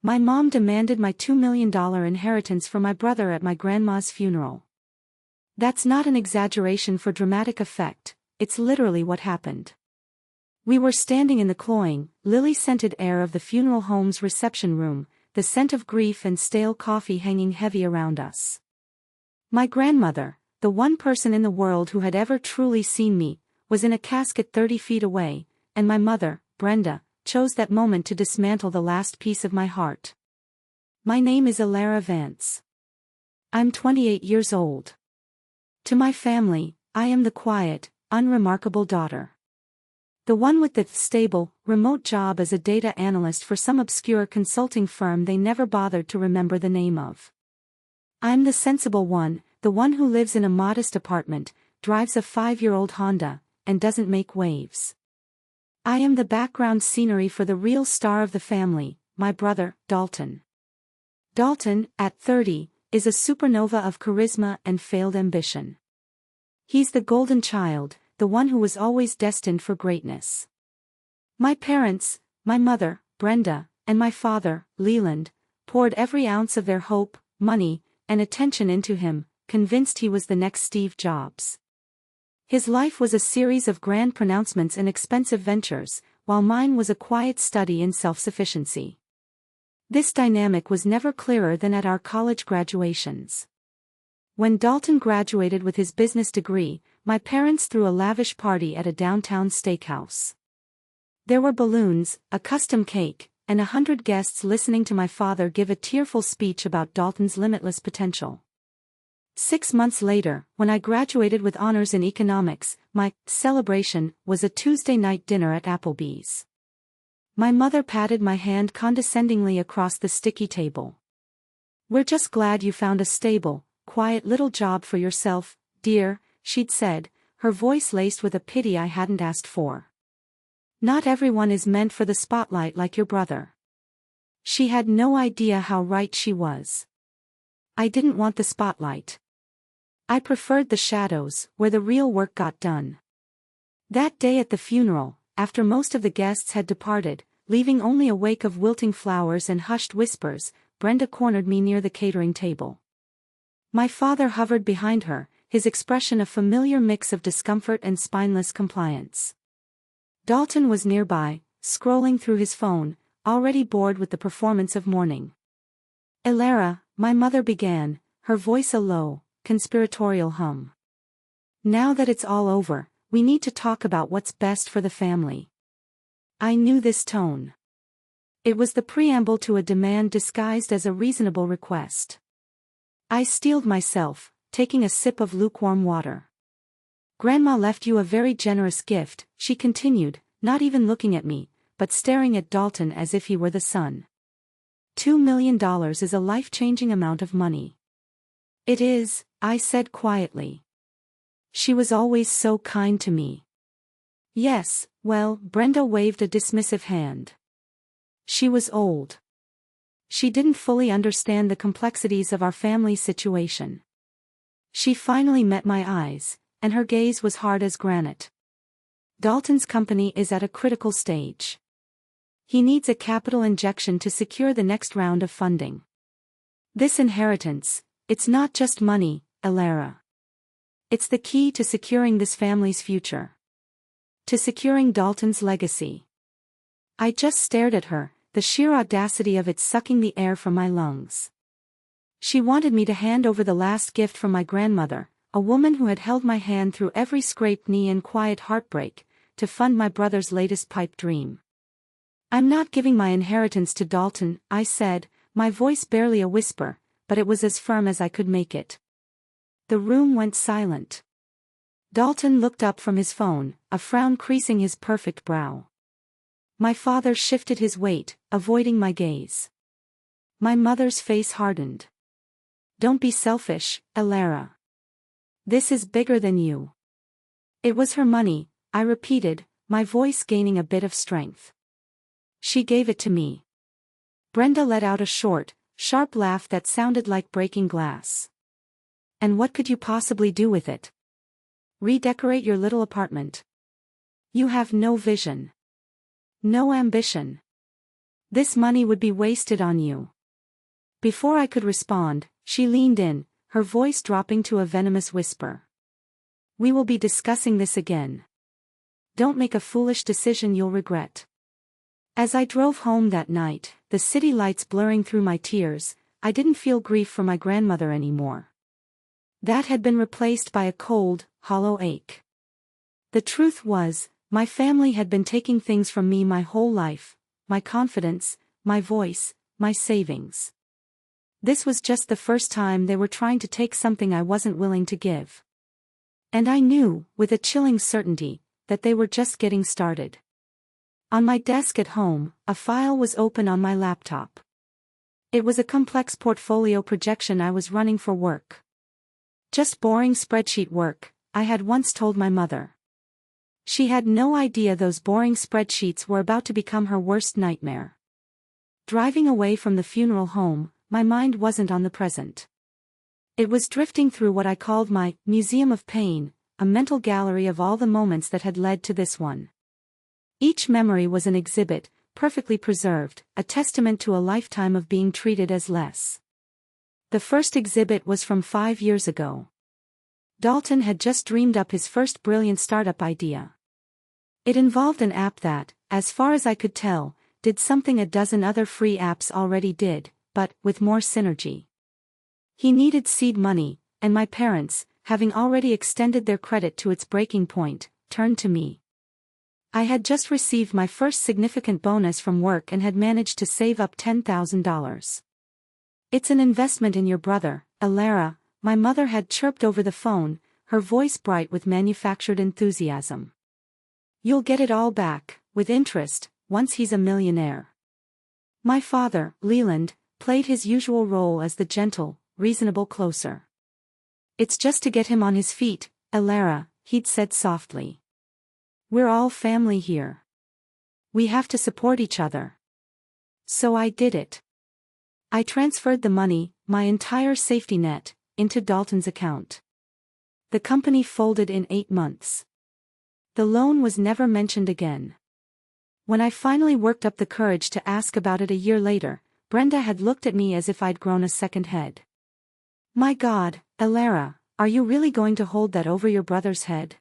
My mom demanded my $2 million inheritance for my brother at my grandma's funeral. That's not an exaggeration for dramatic effect, it's literally what happened. We were standing in the cloying, lily-scented air of the funeral home's reception room, the scent of grief and stale coffee hanging heavy around us. My grandmother, the one person in the world who had ever truly seen me, was in a casket 30 feet away, and my mother, Brenda, chose that moment to dismantle the last piece of my heart. My name is Aita Vance. I'm 28 years old. To my family, I am the quiet, unremarkable daughter. The one with the stable, remote job as a data analyst for some obscure consulting firm they never bothered to remember the name of. I'm the sensible one, the one who lives in a modest apartment, drives a 5-year-old Honda, and doesn't make waves. I am the background scenery for the real star of the family, my brother, Dalton. Dalton, at 30, is a supernova of charisma and failed ambition. He's the golden child, the one who was always destined for greatness. My parents, my mother, Brenda, and my father, Leland, poured every ounce of their hope, money, and attention into him, convinced he was the next Steve Jobs. His life was a series of grand pronouncements and expensive ventures, while mine was a quiet study in self-sufficiency. This dynamic was never clearer than at our college graduations. When Dalton graduated with his business degree, my parents threw a lavish party at a downtown steakhouse. There were balloons, a custom cake, and 100 guests listening to my father give a tearful speech about Dalton's limitless potential. 6 months later, when I graduated with honors in economics, my celebration was a Tuesday night dinner at Applebee's. My mother patted my hand condescendingly across the sticky table. "We're just glad you found a stable, quiet little job for yourself, dear," she'd said, her voice laced with a pity I hadn't asked for. "Not everyone is meant for the spotlight like your brother." She had no idea how right she was. I didn't want the spotlight. I preferred the shadows, where the real work got done. That day at the funeral, after most of the guests had departed, leaving only a wake of wilting flowers and hushed whispers, Brenda cornered me near the catering table. My father hovered behind her, his expression a familiar mix of discomfort and spineless compliance. Dalton was nearby, scrolling through his phone, already bored with the performance of mourning. "Aita," my mother began, her voice a low, conspiratorial hum. "Now that it's all over, we need to talk about what's best for the family." I knew this tone. It was the preamble to a demand disguised as a reasonable request. I steeled myself, taking a sip of lukewarm water. "Grandma left you a very generous gift," she continued, not even looking at me, but staring at Dalton as if he were the sun. $2 million is a life-changing amount of money." "It is," I said quietly. "She was always so kind to me." "Yes, well," Brenda waved a dismissive hand. "She was old. She didn't fully understand the complexities of our family situation." She finally met my eyes, and her gaze was hard as granite. "Dalton's company is at a critical stage. He needs a capital injection to secure the next round of funding. This inheritance, it's not just money, Aita. It's the key to securing this family's future. To securing Dalton's legacy." I just stared at her, the sheer audacity of it sucking the air from my lungs. She wanted me to hand over the last gift from my grandmother, a woman who had held my hand through every scraped knee and quiet heartbreak, to fund my brother's latest pipe dream. "I'm not giving my inheritance to Dalton," I said, my voice barely a whisper, but it was as firm as I could make it. The room went silent. Dalton looked up from his phone, a frown creasing his perfect brow. My father shifted his weight, avoiding my gaze. My mother's face hardened. "Don't be selfish, Aita. This is bigger than you." "It was her money," I repeated, my voice gaining a bit of strength. "She gave it to me." Brenda let out a short, sharp laugh that sounded like breaking glass. "And what could you possibly do with it? Redecorate your little apartment? You have no vision. No ambition. This money would be wasted on you. Before I could respond, she leaned in, her voice dropping to a venomous whisper. We will be discussing this again. Don't make a foolish decision you'll regret. As I drove home that night, the city lights blurring through my tears, I didn't feel grief for my grandmother anymore. That had been replaced by a cold, hollow ache. The truth was, my family had been taking things from me my whole life, my confidence, my voice, my savings. This was just the first time they were trying to take something I wasn't willing to give. And I knew, with a chilling certainty, that they were just getting started. On my desk at home, a file was open on my laptop. It was a complex portfolio projection I was running for work. Just boring spreadsheet work, I had once told my mother. She had no idea those boring spreadsheets were about to become her worst nightmare. Driving away from the funeral home, my mind wasn't on the present. It was drifting through what I called my museum of pain, a mental gallery of all the moments that had led to this one. Each memory was an exhibit, perfectly preserved, a testament to a lifetime of being treated as less. The first exhibit was from 5 years ago. Dalton had just dreamed up his first brilliant startup idea. It involved an app that, as far as I could tell, did something a dozen other free apps already did, but with more synergy. He needed seed money, and my parents, having already extended their credit to its breaking point, turned to me. I had just received my first significant bonus from work and had managed to save up $10,000. It's an investment in your brother, Alara, my mother had chirped over the phone, her voice bright with manufactured enthusiasm. You'll get it all back, with interest, once he's a millionaire. My father, Leland, played his usual role as the gentle, reasonable closer. It's just to get him on his feet, Alara, he'd said softly. We're all family here. We have to support each other. So I did it. I transferred the money, my entire safety net, into Dalton's account. The company folded in 8 months. The loan was never mentioned again. When I finally worked up the courage to ask about it a year later, Brenda had looked at me as if I'd grown a second head. My God, Alara, are you really going to hold that over your brother's head?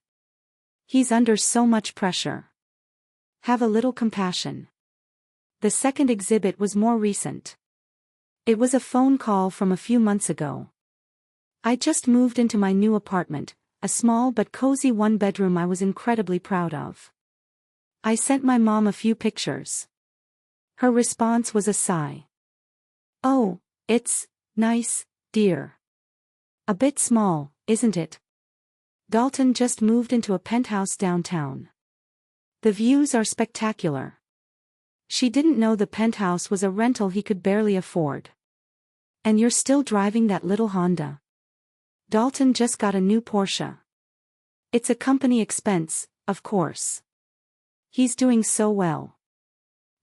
He's under so much pressure. Have a little compassion. The second exhibit was more recent. It was a phone call from a few months ago. I just moved into my new apartment, a small but cozy one-bedroom I was incredibly proud of. I sent my mom a few pictures. Her response was a sigh. Oh, it's nice, dear. A bit small, isn't it? Dalton just moved into a penthouse downtown. The views are spectacular. She didn't know the penthouse was a rental he could barely afford. And you're still driving that little Honda. Dalton just got a new Porsche. It's a company expense, of course. He's doing so well.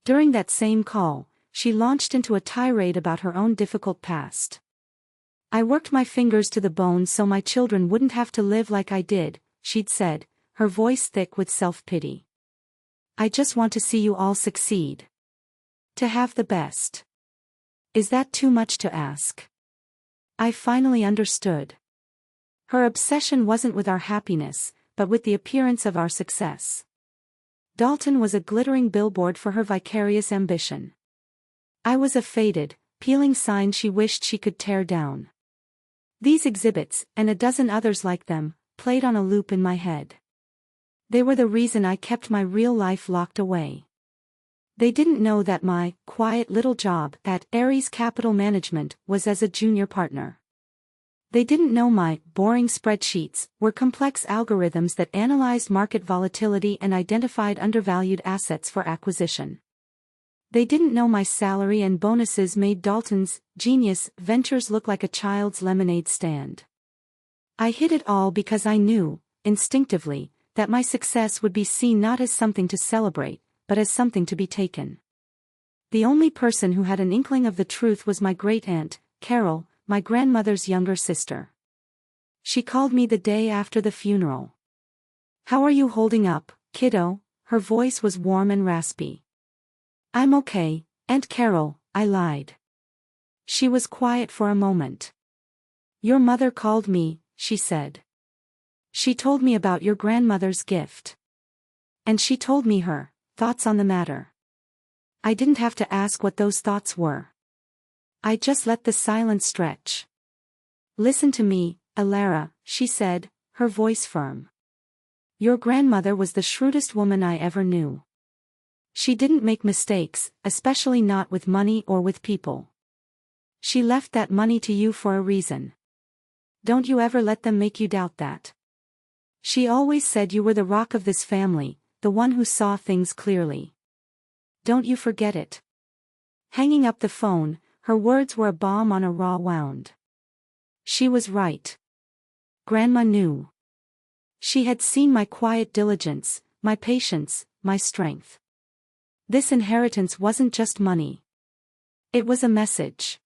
During that same call, she launched into a tirade about her own difficult past. I worked my fingers to the bone so my children wouldn't have to live like I did, she'd said, her voice thick with self-pity. I just want to see you all succeed. To have the best. Is that too much to ask? I finally understood. Her obsession wasn't with our happiness, but with the appearance of our success. Dalton was a glittering billboard for her vicarious ambition. I was a faded, peeling sign she wished she could tear down. These exhibits, and a dozen others like them, played on a loop in my head. They were the reason I kept my real life locked away. They didn't know that my quiet little job at Ares Capital Management was as a junior partner. They didn't know my boring spreadsheets were complex algorithms that analyzed market volatility and identified undervalued assets for acquisition. They didn't know my salary and bonuses made Dalton's genius ventures look like a child's lemonade stand. I hid it all because I knew, instinctively, that my success would be seen not as something to celebrate, but as something to be taken. The only person who had an inkling of the truth was my great-aunt, Carol, my grandmother's younger sister. She called me the day after the funeral. How are you holding up, kiddo? Her voice was warm and raspy. I'm okay, Aunt Carol, I lied. She was quiet for a moment. Your mother called me, she said. She told me about your grandmother's gift. And she told me her thoughts on the matter. I didn't have to ask what those thoughts were. I just let the silence stretch. Listen to me, Alara, she said, her voice firm. Your grandmother was the shrewdest woman I ever knew. She didn't make mistakes, especially not with money or with people. She left that money to you for a reason. Don't you ever let them make you doubt that. She always said you were the rock of this family, the one who saw things clearly. Don't you forget it. Hanging up the phone, her words were a bomb on a raw wound. She was right. Grandma knew. She had seen my quiet diligence, my patience, my strength. This inheritance wasn't just money. It was a message.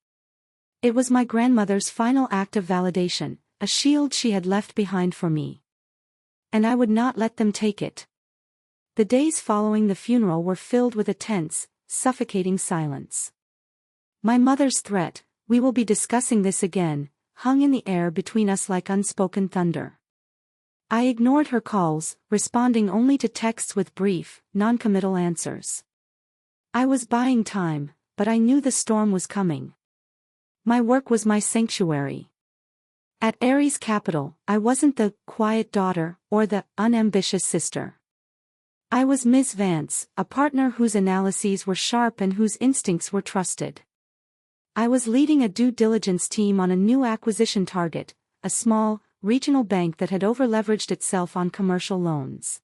It was my grandmother's final act of validation, a shield she had left behind for me. And I would not let them take it. The days following the funeral were filled with a tense, suffocating silence. My mother's threat, "We will be discussing this again," hung in the air between us like unspoken thunder. I ignored her calls, responding only to texts with brief, non-committal answers. I was buying time, but I knew the storm was coming. My work was my sanctuary. At Ares Capital, I wasn't the quiet daughter or the unambitious sister. I was Ms. Vance, a partner whose analyses were sharp and whose instincts were trusted. I was leading a due diligence team on a new acquisition target, a small, regional bank that had over-leveraged itself on commercial loans.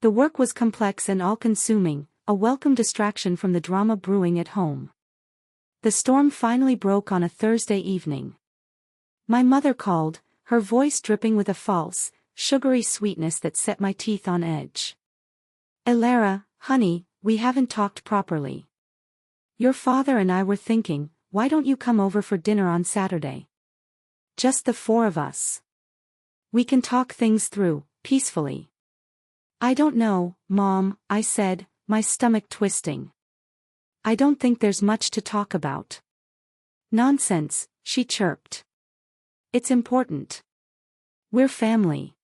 The work was complex and all-consuming, a welcome distraction from the drama brewing at home. The storm finally broke on a Thursday evening. My mother called, her voice dripping with a false, sugary sweetness that set my teeth on edge. Alara, honey, we haven't talked properly. Your father and I were thinking, why don't you come over for dinner on Saturday? Just the four of us. We can talk things through, peacefully. I don't know, Mom, I said, my stomach twisting. I don't think there's much to talk about. Nonsense, she chirped. It's important. We're family.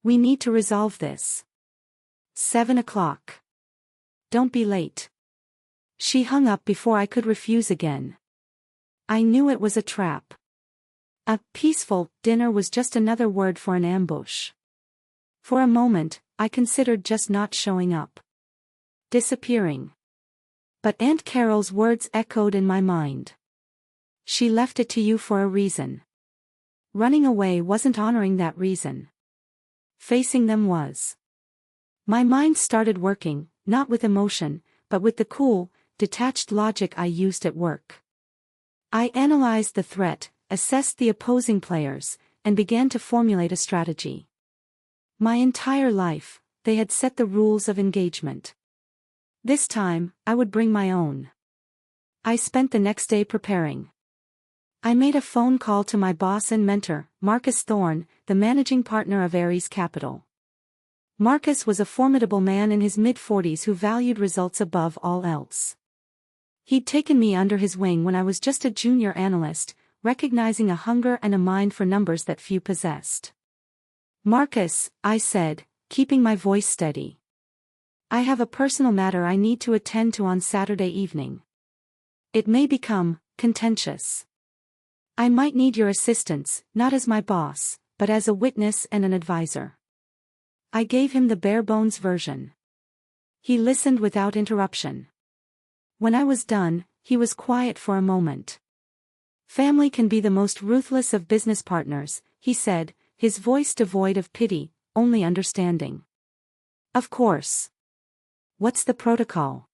We need to resolve this. 7 o'clock. Don't be late. She hung up before I could refuse again. I knew it was a trap. A peaceful dinner was just another word for an ambush. For a moment, I considered just not showing up. Disappearing. But Aunt Carol's words echoed in my mind. She left it to you for a reason. Running away wasn't honoring that reason. Facing them was. My mind started working, not with emotion, but with the cool, detached logic I used at work. I analyzed the threat, assessed the opposing players, and began to formulate a strategy. My entire life, they had set the rules of engagement. This time, I would bring my own. I spent the next day preparing. I made a phone call to my boss and mentor, Marcus Thorne, the managing partner of Ares Capital. Marcus was a formidable man in his mid-40s who valued results above all else. He'd taken me under his wing when I was just a junior analyst, recognizing a hunger and a mind for numbers that few possessed. Marcus, I said, keeping my voice steady. I have a personal matter I need to attend to on Saturday evening. It may become contentious. I might need your assistance, not as my boss, but as a witness and an advisor. I gave him the bare-bones version. He listened without interruption. When I was done, he was quiet for a moment. Family can be the most ruthless of business partners, he said, his voice devoid of pity, only understanding. Of course. What's the protocol?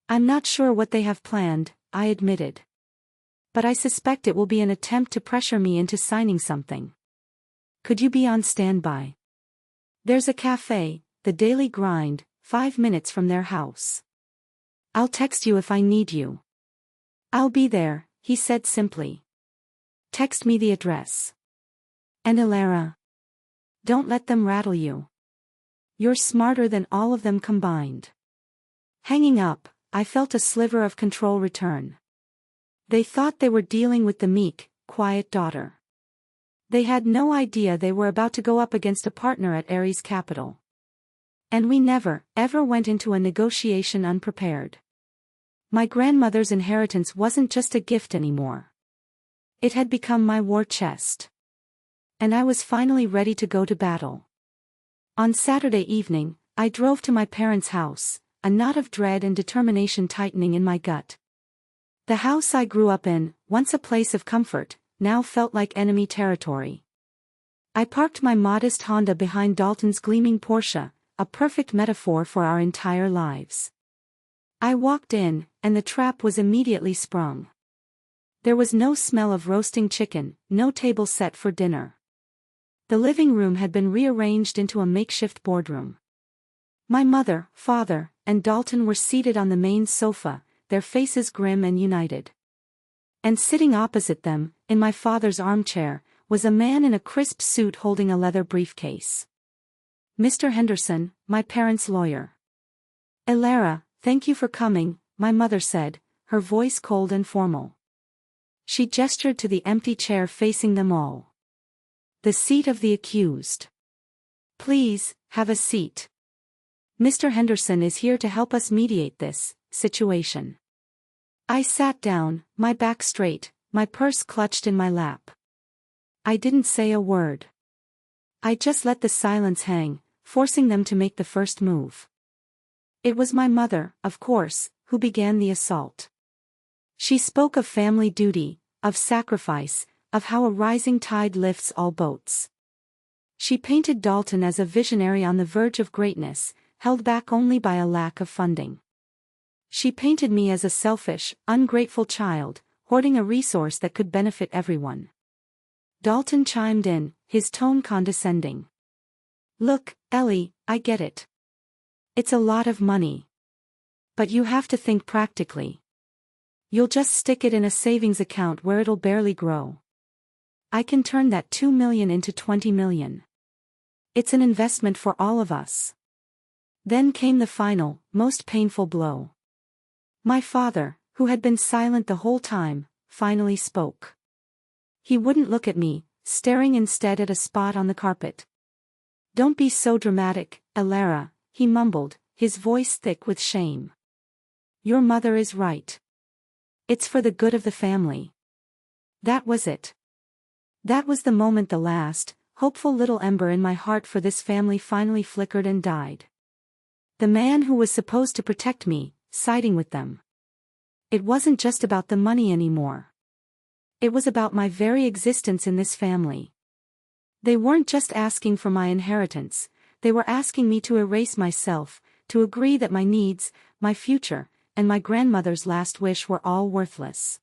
I'm not sure what they have planned, I admitted. But I suspect it will be an attempt to pressure me into signing something. Could you be on standby? There's a cafe, the Daily Grind, 5 minutes from their house. I'll text you if I need you. I'll be there, he said simply. Text me the address. And Alara. Don't let them rattle you. You're smarter than all of them combined. Hanging up, I felt a sliver of control return. They thought they were dealing with the meek, quiet daughter. They had no idea they were about to go up against a partner at Ares Capital. And we never, ever went into a negotiation unprepared. My grandmother's inheritance wasn't just a gift anymore. It had become my war chest. And I was finally ready to go to battle. On Saturday evening, I drove to my parents' house, a knot of dread and determination tightening in my gut. The house I grew up in, once a place of comfort, now felt like enemy territory. I parked my modest Honda behind Dalton's gleaming Porsche, a perfect metaphor for our entire lives. I walked in, and the trap was immediately sprung. There was no smell of roasting chicken, no table set for dinner. The living room had been rearranged into a makeshift boardroom. My mother, father, and Dalton were seated on the main sofa, their faces grim and united. And sitting opposite them, in my father's armchair, was a man in a crisp suit holding a leather briefcase. Mr. Henderson, my parents' lawyer. "Elara, thank you for coming," my mother said, her voice cold and formal. She gestured to the empty chair facing them all. "The seat of the accused. Please, have a seat. Mr. Henderson is here to help us mediate this situation." I sat down, my back straight, my purse clutched in my lap. I didn't say a word. I just let the silence hang, forcing them to make the first move. It was my mother, of course, who began the assault. She spoke of family duty, of sacrifice, of how a rising tide lifts all boats. She painted Dalton as a visionary on the verge of greatness, held back only by a lack of funding. She painted me as a selfish, ungrateful child, hoarding a resource that could benefit everyone. Dalton chimed in, his tone condescending. "Look, Ellie, I get it. It's a lot of money. But you have to think practically. You'll just stick it in a savings account where it'll barely grow. I can turn that $2 million into $20 million. It's an investment for all of us." Then came the final, most painful blow. My father, who had been silent the whole time, finally spoke. He wouldn't look at me, staring instead at a spot on the carpet. "Don't be so dramatic, Elara," he mumbled, his voice thick with shame. "Your mother is right. It's for the good of the family." That was it. That was the moment the last, hopeful little ember in my heart for this family finally flickered and died. The man who was supposed to protect me, siding with them. It wasn't just about the money anymore. It was about my very existence in this family. They weren't just asking for my inheritance, they were asking me to erase myself, to agree that my needs, my future, and my grandmother's last wish were all worthless.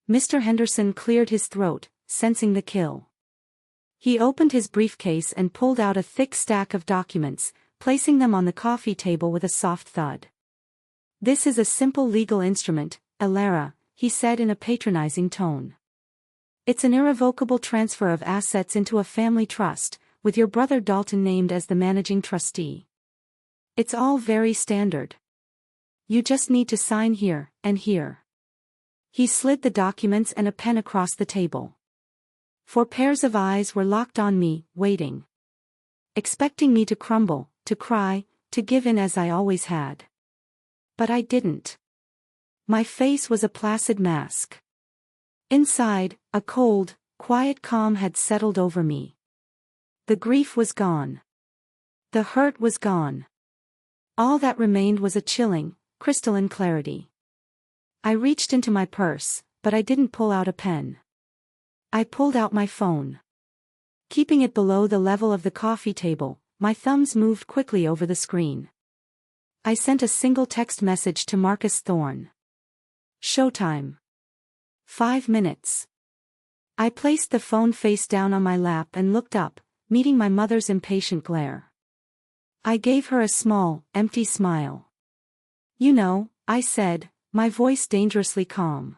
Mr. Henderson cleared his throat, sensing the kill. He opened his briefcase and pulled out a thick stack of documents, placing them on the coffee table with a soft thud. "This is a simple legal instrument, Elara," he said in a patronizing tone. "It's an irrevocable transfer of assets into a family trust, with your brother Dalton named as the managing trustee. It's all very standard. You just need to sign here, and here." He slid the documents and a pen across the table. 4 pairs of eyes were locked on me, waiting. Expecting me to crumble, to cry, to give in as I always had. But I didn't. My face was a placid mask. Inside, a cold, quiet calm had settled over me. The grief was gone. The hurt was gone. All that remained was a chilling, crystalline clarity. I reached into my purse, but I didn't pull out a pen. I pulled out my phone. Keeping it below the level of the coffee table, my thumbs moved quickly over the screen. I sent a single text message to Marcus Thorne. "Showtime. 5 minutes." I placed the phone face down on my lap and looked up, meeting my mother's impatient glare. I gave her a small, empty smile. "You know," I said, my voice dangerously calm.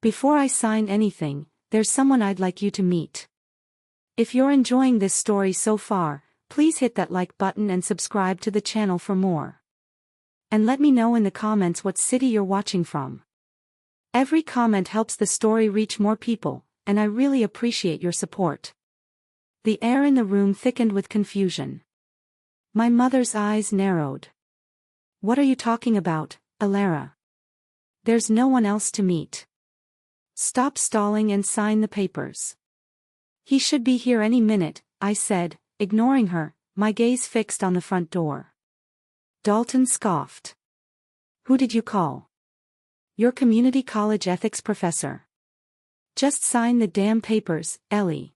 "Before I sign anything, there's someone I'd like you to meet. If you're enjoying this story so far, please hit that like button and subscribe to the channel for more." And let me know in the comments what city you're watching from. Every comment helps the story reach more people, and I really appreciate your support. The air in the room thickened with confusion. My mother's eyes narrowed. What are you talking about, Alara? There's no one else to meet. Stop stalling and sign the papers. He should be here any minute, I said, ignoring her, my gaze fixed on the front door. Dalton scoffed. Who did you call? Your community college ethics professor. Just sign the damn papers, Ellie.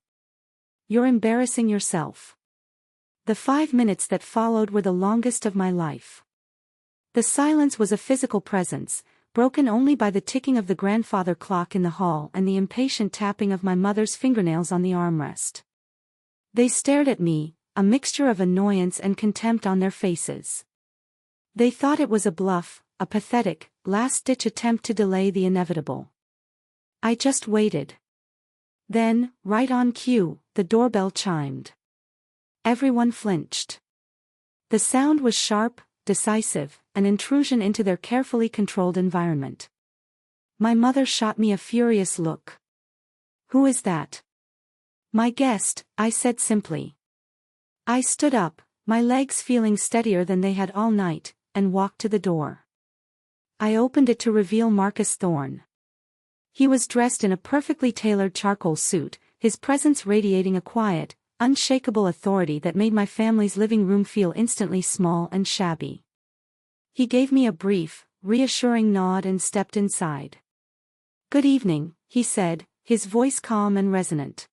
You're embarrassing yourself. The 5 minutes that followed were the longest of my life. The silence was a physical presence, broken only by the ticking of the grandfather clock in the hall and the impatient tapping of my mother's fingernails on the armrest. They stared at me, a mixture of annoyance and contempt on their faces. They thought it was a bluff, a pathetic, last-ditch attempt to delay the inevitable. I just waited. Then, right on cue, the doorbell chimed. Everyone flinched. The sound was sharp, decisive, an intrusion into their carefully controlled environment. My mother shot me a furious look. Who is that? My guest, I said simply. I stood up, my legs feeling steadier than they had all night, and walked to the door. I opened it to reveal Marcus Thorne. He was dressed in a perfectly tailored charcoal suit, his presence radiating a quiet, unshakable authority that made my family's living room feel instantly small and shabby. He gave me a brief, reassuring nod and stepped inside. Good evening, he said, his voice calm and resonant.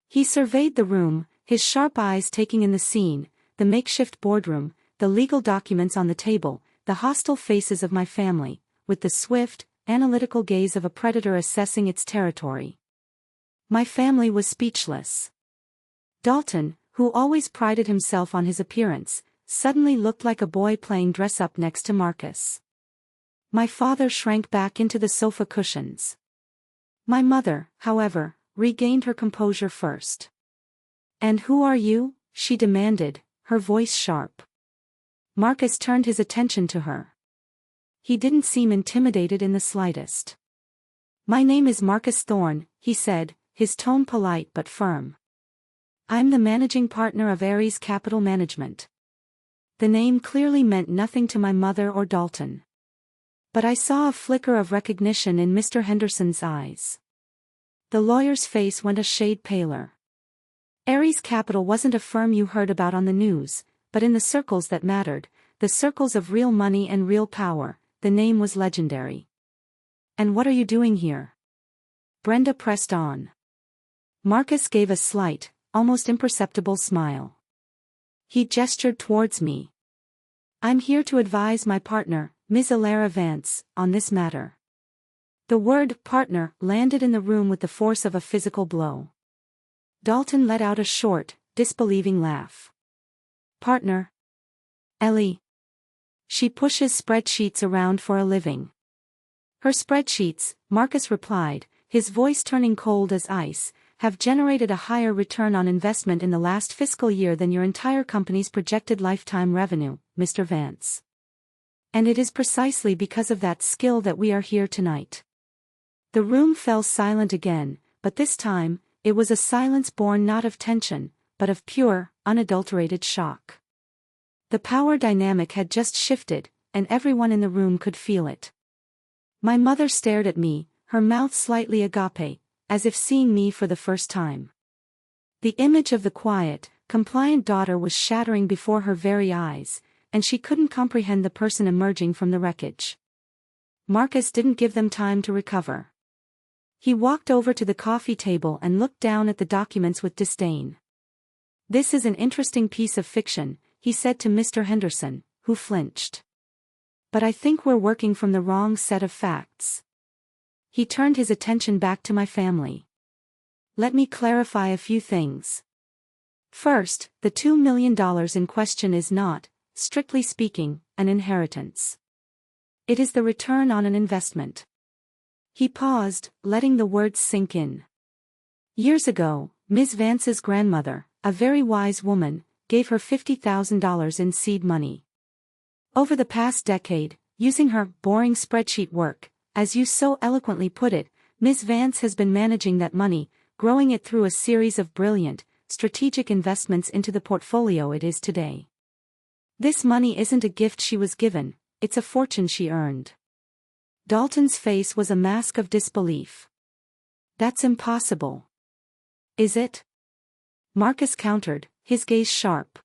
He surveyed the room, his sharp eyes taking in the scene, the makeshift boardroom, the legal documents on the table, the hostile faces of my family, with the swift, analytical gaze of a predator assessing its territory. My family was speechless. Dalton, who always prided himself on his appearance, suddenly looked like a boy playing dress-up next to Marcus. My father shrank back into the sofa cushions. My mother, however, regained her composure first. And who are you? She demanded, her voice sharp. Marcus turned his attention to her. He didn't seem intimidated in the slightest. My name is Marcus Thorne, he said, his tone polite but firm. I'm the managing partner of Ares Capital Management. The name clearly meant nothing to my mother or Dalton. But I saw a flicker of recognition in Mr. Henderson's eyes. The lawyer's face went a shade paler. Ares Capital wasn't a firm you heard about on the news, but in the circles that mattered, the circles of real money and real power, the name was legendary. And what are you doing here? Brenda pressed on. Marcus gave a slight, almost imperceptible smile. He gestured towards me. I'm here to advise my partner, Ms. Alara Vance, on this matter. The word partner landed in the room with the force of a physical blow. Dalton let out a short, disbelieving laugh. Partner? Ellie. She pushes spreadsheets around for a living. Her spreadsheets, Marcus replied, his voice turning cold as ice, have generated a higher return on investment in the last fiscal year than your entire company's projected lifetime revenue, Mr. Vance. And it is precisely because of that skill that we are here tonight. The room fell silent again, but this time, it was a silence born not of tension, but of pure, unadulterated shock. The power dynamic had just shifted, and everyone in the room could feel it. My mother stared at me, her mouth slightly agape, as if seeing me for the first time. The image of the quiet, compliant daughter was shattering before her very eyes, and she couldn't comprehend the person emerging from the wreckage. Marcus didn't give them time to recover. He walked over to the coffee table and looked down at the documents with disdain. This is an interesting piece of fiction, he said to Mr. Henderson, who flinched. But I think we're working from the wrong set of facts. He turned his attention back to my family. Let me clarify a few things. First, the $2 million in question is not, strictly speaking, an inheritance. It is the return on an investment. He paused, letting the words sink in. Years ago, Ms. Vance's grandmother, a very wise woman, gave her $50,000 in seed money. Over the past decade, using her boring spreadsheet work, as you so eloquently put it, Ms. Vance has been managing that money, growing it through a series of brilliant, strategic investments into the portfolio it is today. This money isn't a gift she was given, it's a fortune she earned. Dalton's face was a mask of disbelief. That's impossible. Is it? Marcus countered, his gaze sharp.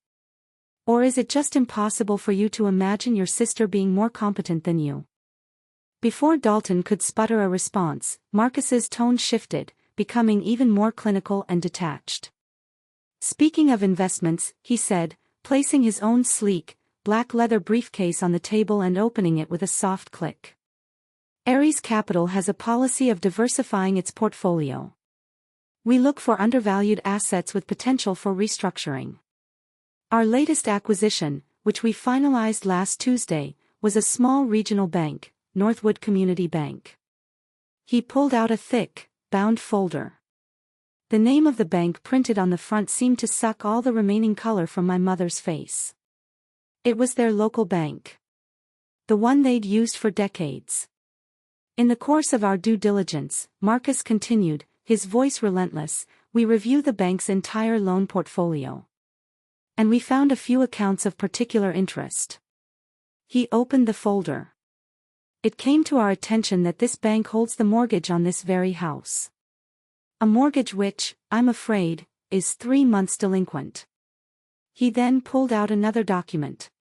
Or is it just impossible for you to imagine your sister being more competent than you? Before Dalton could sputter a response, Marcus's tone shifted, becoming even more clinical and detached. Speaking of investments, he said, placing his own sleek, black leather briefcase on the table and opening it with a soft click. Ares Capital has a policy of diversifying its portfolio. We look for undervalued assets with potential for restructuring. Our latest acquisition, which we finalized last Tuesday, was a small regional bank, Northwood Community Bank. He pulled out a thick, bound folder. The name of the bank printed on the front seemed to suck all the remaining color from my mother's face. It was their local bank. The one they'd used for decades. In the course of our due diligence, Marcus continued, his voice relentless, we review the bank's entire loan portfolio. And we found a few accounts of particular interest. He opened the folder. It came to our attention that this bank holds the mortgage on this very house. A mortgage which, I'm afraid, is 3 months delinquent. He then pulled out another document.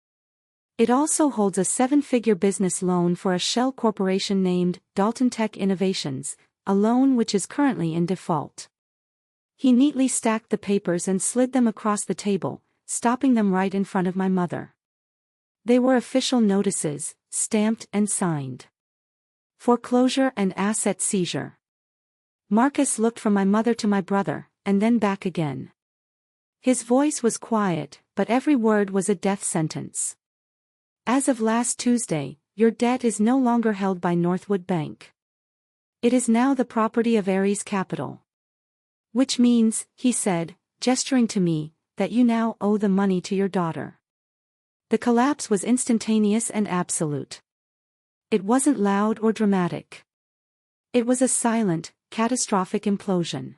It also holds a 7-figure business loan for a shell corporation named Dalton Tech Innovations, a loan which is currently in default. He neatly stacked the papers and slid them across the table, stopping them right in front of my mother. They were official notices, stamped and signed. Foreclosure and asset seizure. Marcus looked from my mother to my brother, and then back again. His voice was quiet, but every word was a death sentence. As of last Tuesday, your debt is no longer held by Northwood Bank. It is now the property of Ares Capital. Which means, he said, gesturing to me, that you now owe the money to your daughter. The collapse was instantaneous and absolute. It wasn't loud or dramatic. It was a silent, catastrophic implosion.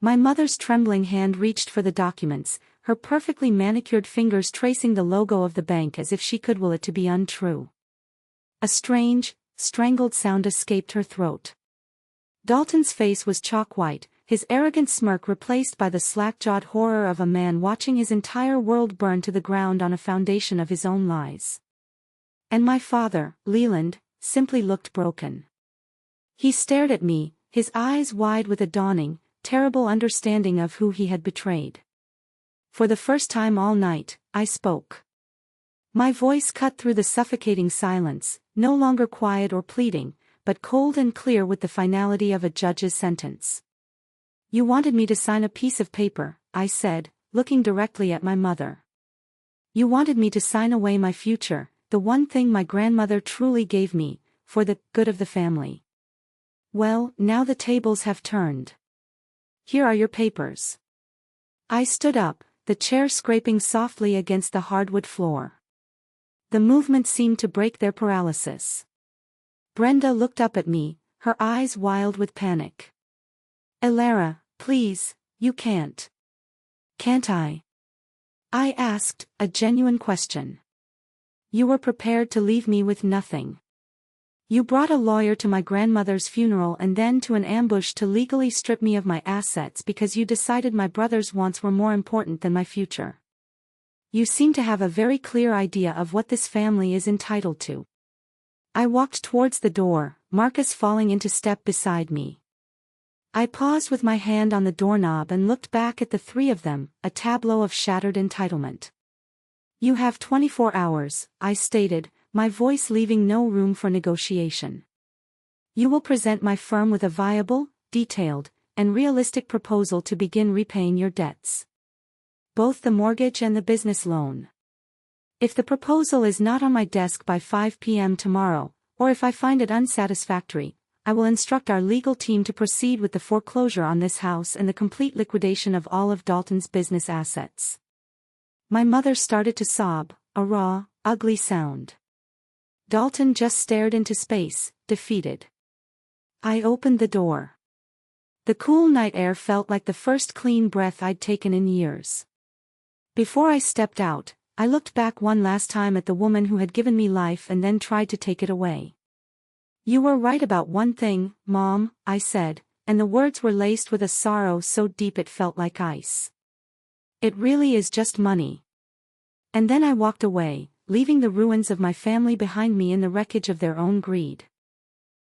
My mother's trembling hand reached for the documents, her perfectly manicured fingers tracing the logo of the bank as if she could will it to be untrue. A strange, strangled sound escaped her throat. Dalton's face was chalk white, his arrogant smirk replaced by the slack-jawed horror of a man watching his entire world burn to the ground on a foundation of his own lies. And my father, Leland, simply looked broken. He stared at me, his eyes wide with a dawning, terrible understanding of who he had betrayed. For the first time all night, I spoke. My voice cut through the suffocating silence, no longer quiet or pleading, but cold and clear with the finality of a judge's sentence. You wanted me to sign a piece of paper, I said, looking directly at my mother. You wanted me to sign away my future, the one thing my grandmother truly gave me, for the good of the family. Well, now the tables have turned. Here are your papers. I stood up, the chair scraping softly against the hardwood floor. The movement seemed to break their paralysis. Brenda looked up at me, her eyes wild with panic. Elara, please, you can't. Can't I? I asked, a genuine question. You were prepared to leave me with nothing. You brought a lawyer to my grandmother's funeral and then to an ambush to legally strip me of my assets because you decided my brother's wants were more important than my future. You seem to have a very clear idea of what this family is entitled to. I walked towards the door, Marcus falling into step beside me. I paused with my hand on the doorknob and looked back at the three of them, a tableau of shattered entitlement. You have 24 hours, I stated, my voice leaving no room for negotiation. You will present my firm with a viable, detailed, and realistic proposal to begin repaying your debts. Both the mortgage and the business loan. If the proposal is not on my desk by 5 p.m. tomorrow, or if I find it unsatisfactory, I will instruct our legal team to proceed with the foreclosure on this house and the complete liquidation of all of Dalton's business assets. My mother started to sob, a raw, ugly sound. Dalton just stared into space, defeated. I opened the door. The cool night air felt like the first clean breath I'd taken in years. Before I stepped out, I looked back one last time at the woman who had given me life and then tried to take it away. "You were right about one thing, Mom," I said, and the words were laced with a sorrow so deep it felt like ice. "It really is just money." And then I walked away, leaving the ruins of my family behind me in the wreckage of their own greed.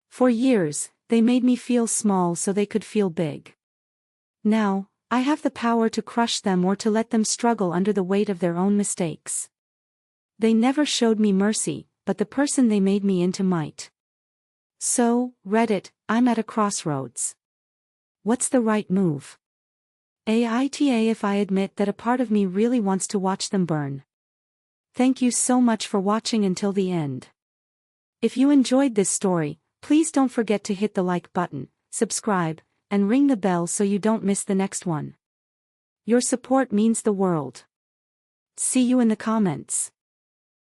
For years, they made me feel small so they could feel big. Now, I have the power to crush them or to let them struggle under the weight of their own mistakes. They never showed me mercy, but the person they made me into might. So, Reddit, I'm at a crossroads. What's the right move? Aita if I admit that a part of me really wants to watch them burn. Thank you so much for watching until the end. If you enjoyed this story, please don't forget to hit the like button, subscribe, and ring the bell so you don't miss the next one. Your support means the world. See you in the comments.